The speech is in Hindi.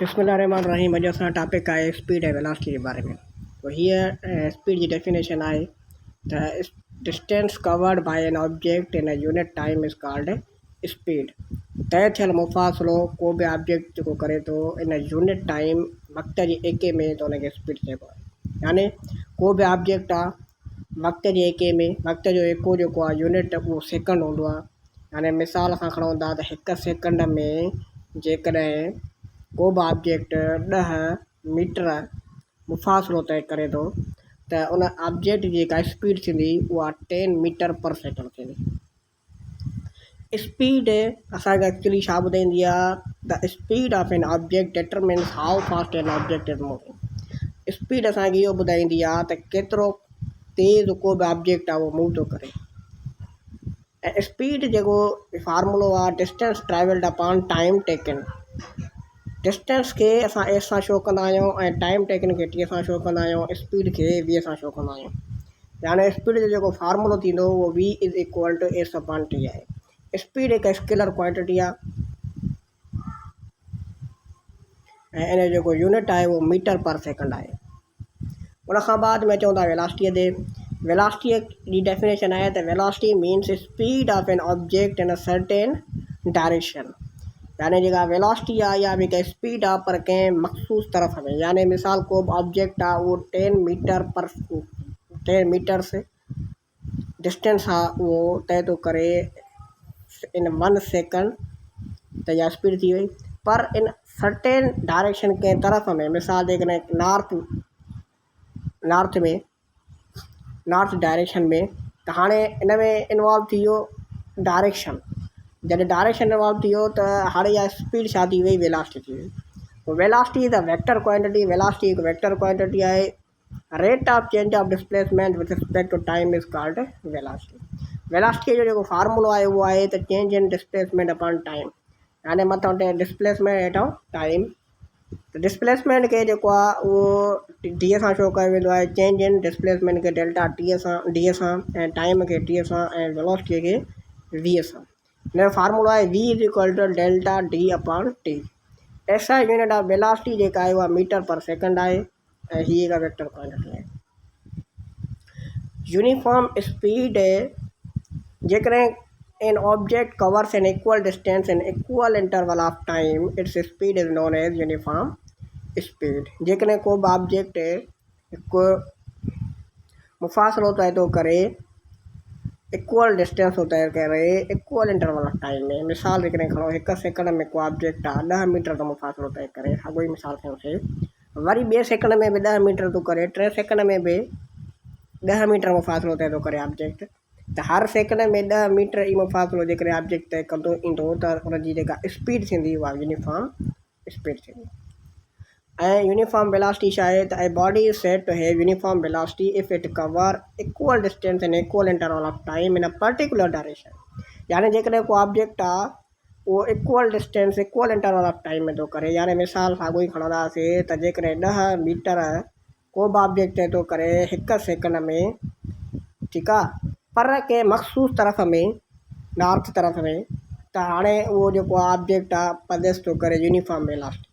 बिस्मिल्लाहिर्रहमानिर्रहीम। अॼु असां टॉपिक आहे स्पीड ऐं वेलोसिटी जे बारे में। तो हीअ स्पीड जी डेफिनेशन आहे त distance covered by an object in a unit time is called speed. तय थियल मुफ़ासिलो को बि ऑब्जेक्ट जेको करे थो इन यूनिट टाइम वक़्त जी एके में त उनखे स्पीड चइबो आहे। यानी को बि ऑब्जेक्ट आहे वक़्त जे एके में, वक़्त जो एको जेको आहे यूनिट उहो सेकंड हूंदो आहे। यानी मिसाल सां खणूं था त हिकु सेकंड में जेकॾहिं को बि ऑब्जेक्ट 10 मीटर मुफ़ासिलो तय करे थो त उन ऑब्जेक्ट जी जेका स्पीड थींदी उहा 10 मीटर पर सेकंड थींदी। स्पीड असांखे एक्चुअली छा ॿुधाईंदी आहे त speed of an object determines how fast an object is moving. Speed असांखे इहो ॿुधाईंदी आहे त केतिरो तेज़ को बि ऑब्जेक्ट आहे उहो मूव थो करे। ऐं स्पीड जेको फार्मूलो आहे distance travelled upon time taken. Distance खे असां एस सां शो कंदा आहियूं ऐं टाइम टेकन खे टी सां शो कंदा आहियूं, स्पीड खे वी सां शो कंदा आहियूं। यानी स्पीड जो जेको फार्मूलो थींदो उहो v is equal to s upon t आहे। स्पीड हिकु स्केलर क्वांटिटी आहे ऐं इन जो जेको यूनिट आहे उहो मीटर पर सेकंड आहे। उन खां बाद में अचूं था वेलोसिटीअ ते। वेलोसिटीअ जी डेफिनेशन आहे त velocity means speed of an object in a certain direction. यानी जेका वेलोसिटी आहे या बि हिकु स्पीड आहे पर कंहिं मख़सूस तरफ़ में। यानी मिसाल को बि ऑब्जेक्ट आहे उहो 10 मीटर्स डिस्टेंस आहे उहो तय थो करे इन 1 सेकंड, त इहा स्पीड थी वई। पर इन सर्टेन डायरेक्शन कंहिं तरफ़ में, मिसाल जेकॾहिं नॉर्थ डायरेक्शन में, त हाणे इन में इन्वॉल्व थी वियो डायरेक्शन। जॾहिं डायरेक्शन इन्वॉल्व थी वियो त हाणे इहा स्पीड छा थी वई, वेलोसिटी थी वई। Velocity is a vector quantity. Velocity हिकु वेक्टर क्वांटिटी आहे। Rate of change of displacement with respect to time is called velocity. Velocity जो जेको फार्मूलो आहे उहो आहे त change in displacement upon time. यानी मथां डिस्प्लेसमेंट हेठां टाइम। त डिस्प्लेसमेंट खे जेको आहे उहो डी सां शो कयो वेंदो आहे। चेंज इन डिस्प्लेसमेंट खे डेल्टा डी सां ऐं टाइम खे टी सां ऐं वेलोसिटीअ खे वी सां। हिन जो फार्मूलो आहे v is equal to delta d upon t. SI unit of velocity जेका आहे उहा मीटर पर सेकंड आहे ऐं हीअ हिकु वेक्टर क्वांटिटी आहे। यूनिफॉर्म स्पीड जेकॾहिं an object covers an equal distance in equal interval of time its speed is known as uniform speed. जेकॾहिं को बि ऑब्जेक्ट हिकु मुफ़ासिलो तय थो करे इक्वल डिस्टेंस थो तय करे इक्वल इंटरवल ऑफ टाइम में। मिसाल जेकॾहिं खणो हिकु सेकंड में को ऑब्जेक्ट आहे 10 मीटर जो मुफ़ासिलो तय करे, साॻियो ई मिसाल खयोंसीं। वरी ॿिए सेकंड में बि 10 मीटर थो करे, टे सेकंड में बि 10 मीटर मुफ़ासिलो तय थो करे ऑब्जेक्ट। त हर सेकंड में 10 मीटर ई मुफ़ासिलो जेकॾहिं ऑब्जेक्ट तय कंदो ईंदो त उनजी जेका स्पीड थींदी उहा यूनिफॉर्म स्पीड थींदी। ऐं यूनिफॉर्म वेलोसिटी छा आहे त body is said to have uniform velocity if it cover equal distance in equal interval of time in a particular direction. यानी जेकॾहिं को ऑब्जेक्ट आहे उहो equal distance equal interval of time में थो करे। यानी मिसाल साॻियो ई खणंदासीं त जेकॾहिं 10 मीटर को बि ऑब्जेक्ट तय थो करे हिकु सेकंड में, ठीकु आहे, पर कंहिं मख़सूस तरफ़ में, नॉर्थ तरफ़ में, त हाणे उहो जेको ऑब्जेक्ट आहे प्रदेश थो करे यूनिफॉर्म वेलोसिटी।